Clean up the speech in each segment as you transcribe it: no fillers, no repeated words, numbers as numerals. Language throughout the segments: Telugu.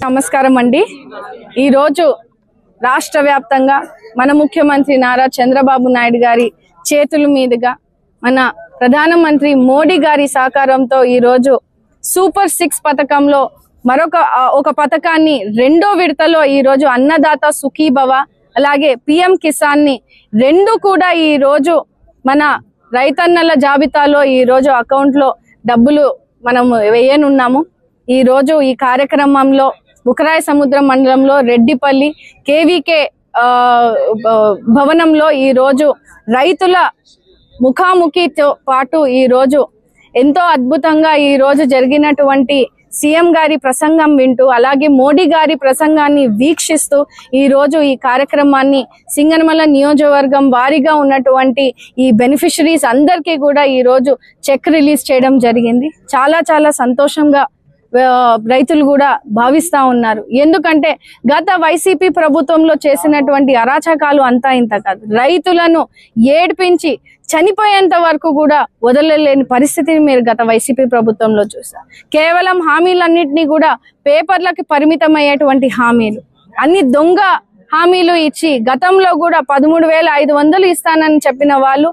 నమస్కారం అండి। ఈ రోజు రాష్ట్ర వ్యాప్తంగా మన ముఖ్యమంత్రి నారా చంద్రబాబు నాయుడు గారి చేతుల మీదుగా మన ప్రధానమంత్రి మోడీ గారి సహకారంతో ఈ రోజు సూపర్ 6 పథకంలో ఒక పథకాన్ని రెండో విడతలో ఈ రోజు అన్నదాత సుఖీభవ అలాగే పిఎం కిసాన్ ని రెండు కూడా ఈ రోజు మన రైతన్నల జాబితాలో ఈ రోజు అకౌంట్ లో డబ్బులు మనం వేయనున్నాము। ఈ రోజు ఈ కార్యక్రమంలో బుకరాయ సముద్రం మండలంలో రెడ్డిపల్లి కేవీకే భవనంలో ఈ రోజు రైతుల ముఖాముఖితో పాటు ఈ రోజు ఎంతో అద్భుతంగా ఈ రోజు జరిగినటువంటి సీఎం గారి ప్రసంగం వింటూ అలాగే మోడీ గారి ప్రసంగాన్ని వీక్షిస్తూ ఈ రోజు ఈ కార్యక్రమాన్ని సింగనమల నియోజకవర్గం వారీగా ఉన్నటువంటి ఈ బెనిఫిషరీస్ అందరికీ కూడా ఈ రోజు చెక్ రిలీజ్ చేయడం జరిగింది। చాలా సంతోషంగా రైతులు కూడా భావిస్తా ఉన్నారు। ఎందుకంటే గత వైసీపీ ప్రభుత్వంలో చేసినటువంటి అరాచకాలు అంతా ఇంత కాదు, రైతులను ఏడ్పించి చనిపోయేంత వరకు కూడా వదలలేని పరిస్థితిని మీరు గత వైసీపీ ప్రభుత్వంలో చూసారు। కేవలం హామీలన్నింటినీ కూడా పేపర్లకు పరిమితమయ్యేటువంటి హామీలు, అన్ని దొంగ హామీలు ఇచ్చి గతంలో కూడా 13,500 ఇస్తానని చెప్పిన వాళ్ళు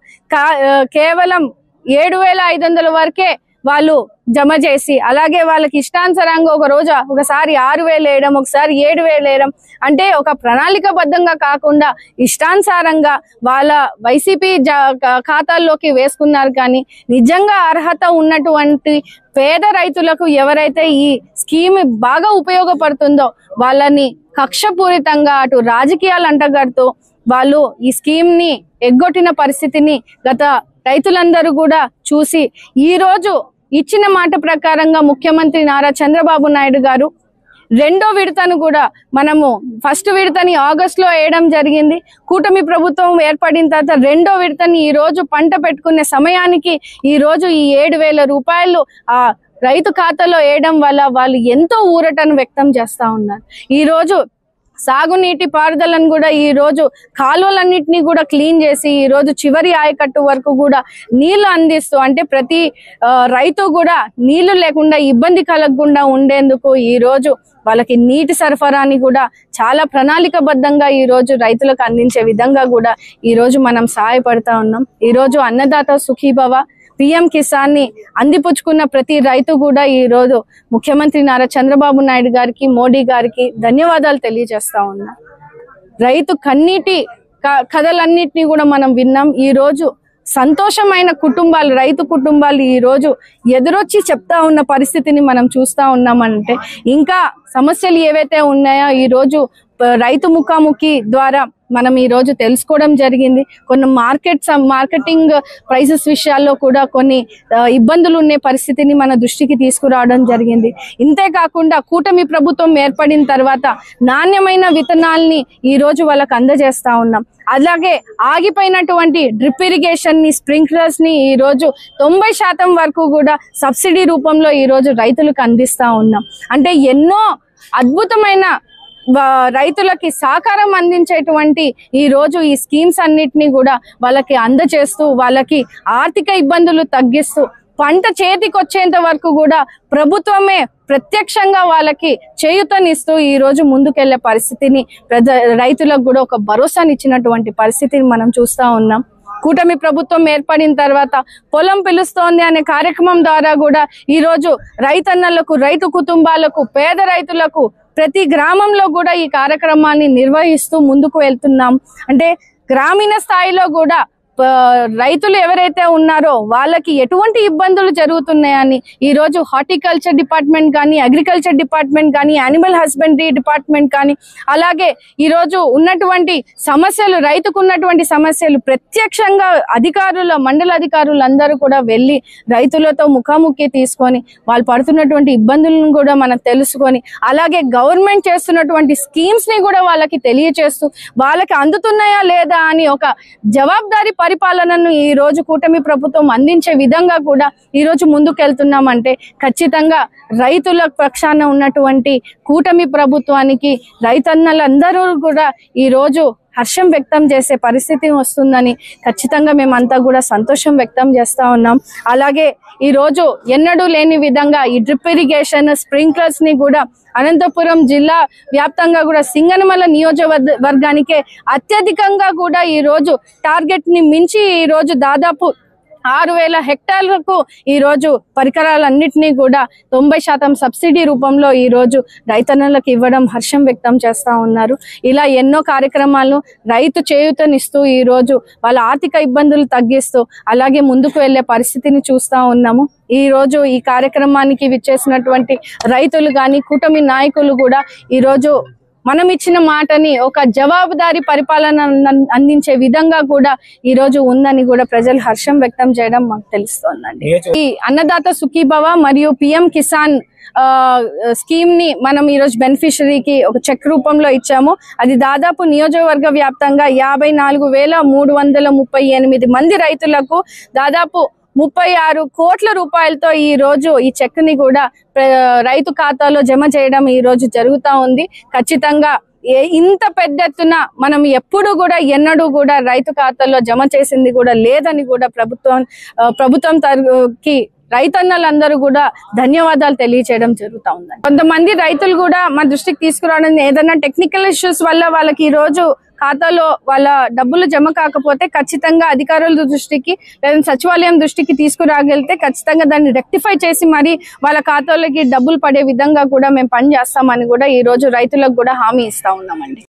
కేవలం 7,500 వరకే వాళ్ళు జమ చేసి అలాగే వాళ్ళకి ఇష్టానుసారంగా ఒకసారి 6,000 వేయడం, ఒకసారి 7,000 వేయడం, అంటే ఒక ప్రణాళికబద్ధంగా కాకుండా ఇష్టానుసారంగా వాళ్ళ వైసీపీ ఖాతాల్లోకి వేసుకున్నారు। కానీ నిజంగా అర్హత ఉన్నటువంటి పేద రైతులకు ఎవరైతే ఈ స్కీమ్ బాగా ఉపయోగపడుతుందో వాళ్ళని కక్షపూరితంగా అటు రాజకీయాలు అంటగడుతూ వాళ్ళు ఈ స్కీమ్ ని ఎగ్గొట్టిన పరిస్థితిని గత రైతులందరూ కూడా చూసి ఈ రోజు ఇచ్చిన మాట ప్రకారంగా ముఖ్యమంత్రి నారా చంద్రబాబు నాయుడు గారు రెండో విడతను కూడా మనము ఫస్ట్ విడతని ఆగస్టులో వేయడం జరిగింది। కూటమి ప్రభుత్వం ఏర్పడిన తర్వాత రెండో విడతని ఈ రోజు పంట పెట్టుకునే సమయానికి ఈ రోజు ఈ 7,000 రూపాయలు ఆ రైతు ఖాతాలో వేయడం వల్ల వాళ్ళు ఎంతో ఊరటను వ్యక్తం చేస్తా ఉన్నారు। ఈ రోజు సాగునీటి పారుదలను కూడా ఈ రోజు కాలువలన్నింటినీ కూడా క్లీన్ చేసి ఈ రోజు చివరి ఆయకట్టు వరకు కూడా నీళ్లు అందిస్తూ, అంటే ప్రతి రైతు కూడా నీళ్లు లేకుండా ఇబ్బంది కలగకుండా ఉండేందుకు ఈ రోజు వాళ్ళకి నీటి సరఫరాని కూడా చాలా ప్రణాళికబద్ధంగా ఈ రోజు రైతులకు అందించే విధంగా కూడా ఈ రోజు మనం సహాయపడతా ఉన్నాం। ఈ రోజు అన్నదాత సుఖీభవ పిఎం కిసాన్ ని అందిపుచ్చుకున్న ప్రతి రైతు కూడా ఈ రోజు ముఖ్యమంత్రి నారా చంద్రబాబు నాయుడు గారికి మోడీ గారికి ధన్యవాదాలు తెలియజేస్తా ఉన్నా। రైతు కన్నీటి కథలన్నిటినీ కూడా మనం విన్నాం। ఈ రోజు సంతోషమైన కుటుంబాలు, రైతు కుటుంబాలు ఈ రోజు ఎదురొచ్చి చెప్తా ఉన్న పరిస్థితిని మనం చూస్తా ఉన్నామంటే ఇంకా సమస్యలు ఏవైతే ఉన్నాయో ఈ రోజు రైతు ముఖాముఖి ద్వారా మనం ఈ రోజు తెలుసుకోవడం జరిగింది। కొన్ని మార్కెటింగ్ ప్రైసెస్ విషయాల్లో కూడా కొన్ని ఇబ్బందులు ఉండే పరిస్థితిని మన దృష్టికి తీసుకురావడం జరిగింది। ఇంతే కాకుండా కూటమి ప్రభుత్వం ఏర్పడిన తర్వాత నాణ్యమైన విత్తనాల్ని ఈ రోజు వాళ్ళకి అందజేస్తా ఉన్నాం। అలాగే ఆగిపోయినటువంటి డ్రిప్ ఇరిగేషన్ ని, స్ప్రింక్లర్స్ ని ఈ రోజు 90% వరకు కూడా సబ్సిడీ రూపంలో ఈ రోజు రైతులకు అందిస్తా ఉన్నాం। అంటే ఎన్నో అద్భుతమైన రైతులకి సహకారం అందించేటువంటి ఈ రోజు ఈ స్కీమ్స్ అన్నిటినీ కూడా వాళ్ళకి అందజేస్తూ వాళ్ళకి ఆర్థిక ఇబ్బందులు తగ్గిస్తూ పంట చేతికి వచ్చేంత వరకు కూడా ప్రభుత్వమే ప్రత్యక్షంగా వాళ్ళకి చేయూతనిస్తూ ఈ రోజు ముందుకెళ్లే పరిస్థితిని రైతులకు కూడా ఒక భరోసానిచ్చినటువంటి పరిస్థితిని మనం చూస్తా ఉన్నాం। కూటమి ప్రభుత్వం ఏర్పడిన తర్వాత పొలం పిలుస్తోంది అనే కార్యక్రమం ద్వారా కూడా ఈ రోజు రైతన్నలకు, రైతు కుటుంబాలకు, పేద రైతులకు ప్రతి గ్రామంలో కూడా ఈ కార్యక్రమాన్ని నిర్వహిస్తూ ముందుకు వెళ్తున్నాం। అంటే గ్రామీణ స్థాయిలో కూడా రైతులు ఎవరైతే ఉన్నారో వాళ్ళకి ఎటువంటి ఇబ్బందులు జరుగుతున్నాయని ఈ రోజు హార్టికల్చర్ డిపార్ట్మెంట్ కానీ, అగ్రికల్చర్ డిపార్ట్మెంట్ కానీ, యానిమల్ హస్బెండరీ డిపార్ట్మెంట్ కానీ, అలాగే ఈ రోజు ఉన్నటువంటి సమస్యలు, రైతుకు ఉన్నటువంటి సమస్యలు ప్రత్యక్షంగా అధికారులు, మండల అధికారులు అందరూ కూడా వెళ్ళి రైతులతో ముఖాముఖి తీసుకొని వాళ్ళు పడుతున్నటువంటి ఇబ్బందులను కూడా మనం తెలుసుకొని అలాగే గవర్నమెంట్ చేస్తున్నటువంటి స్కీమ్స్ ని కూడా వాళ్ళకి తెలియచేస్తూ వాళ్ళకి అందుతున్నాయా లేదా అని ఒక జవాబుదారీ పరిపాలనను ఈ రోజు కూటమి ప్రభుత్వం అందించే విధంగా కూడా ఈ రోజు ముందుకెళ్తున్నామంటే ఖచ్చితంగా రైతుల పక్షాన ఉన్నటువంటి కూటమి ప్రభుత్వానికి రైతన్నలందరూ కూడా ఈ రోజు హర్షం వ్యక్తం చేసే పరిస్థితి వస్తుందని ఖచ్చితంగా మేమంతా కూడా సంతోషం వ్యక్తం చేస్తా ఉన్నాం. అలాగే ఈ రోజు ఎన్నడూ లేని విధంగా ఈ డ్రిప్ ఇరిగేషన్ స్ప్రింక్లర్స్ ని కూడా అనంతపురం జిల్లా వ్యాప్తంగా కూడా సింగనమల నియోజకవర్గానికే అత్యధికంగా కూడా ఈ రోజు టార్గెట్ ని మించి ఈ రోజు దాదాపు 6,000 హెక్టార్లకు ఈ రోజు పరికరాలన్నింటినీ కూడా 90% సబ్సిడీ రూపంలో ఈ రోజు రైతన్నలకు ఇవ్వడం హర్షం వ్యక్తం చేస్తా ఉన్నారు. ఇలా ఎన్నో కార్యక్రమాలను రైతు చేయూతనిస్తూ ఈ రోజు వాళ్ళ ఆర్థిక ఇబ్బందులు తగ్గిస్తూ అలాగే ముందుకు వెళ్లే పరిస్థితిని చూస్తా ఉన్నాము. ఈ రోజు ఈ కార్యక్రమానికి విచ్చేసినటువంటి రైతులు గాని కూటమి నాయకులు కూడా ఈ రోజు మనం ఇచ్చిన మాటని ఒక జవాబుదారీ పరిపాలన అందించే విధంగా కూడా ఈ రోజు ఉందని కూడా ప్రజలు హర్షం వ్యక్తం చేయడం మాకు తెలుస్తోందండి. ఈ అన్నదాత సుఖీభవ మరియు పిఎం కిసాన్ స్కీమ్ ని మనం ఈ రోజు బెనిఫిషరీకి ఒక చెక్ రూపంలో ఇచ్చాము. అది దాదాపు నియోజకవర్గ వ్యాప్తంగా 54,338 మంది రైతులకు దాదాపు 36 కోట్ల రూపాయలతో ఈ రోజు ఈ చెక్ ని కూడా రైతు ఖాతాలో జమ చేయడం ఈ రోజు జరుగుతా ఉంది. ఖచ్చితంగా ఇంత పెద్ద ఎత్తున మనం ఎప్పుడు కూడా ఎన్నడూ కూడా రైతు ఖాతాలో జమ చేసింది కూడా లేదని కూడా ప్రభుత్వం తరఫుకి రైతన్నలందరూ కూడా ధన్యవాదాలు తెలియచేయడం జరుగుతా ఉందండి. కొంతమంది రైతులు కూడా మా దృష్టికి తీసుకురావడం ఏదైనా టెక్నికల్ ఇష్యూస్ వల్ల వాళ్ళకి ఈ రోజు ఖాతాలో వాళ్ళ డబ్బులు జమ కాకపోతే ఖచ్చితంగా అధికారుల దృష్టికి లేదా సచివాలయం దృష్టికి తీసుకురాగలిగితే ఖచ్చితంగా దాన్ని రెక్టిఫై చేసి మరి వాళ్ళ ఖాతాలోకి డబ్బులు పడే విధంగా కూడా మేము పని చేస్తామని కూడా ఈ రోజు రైతులకు కూడా హామీ ఇస్తా ఉన్నామండి.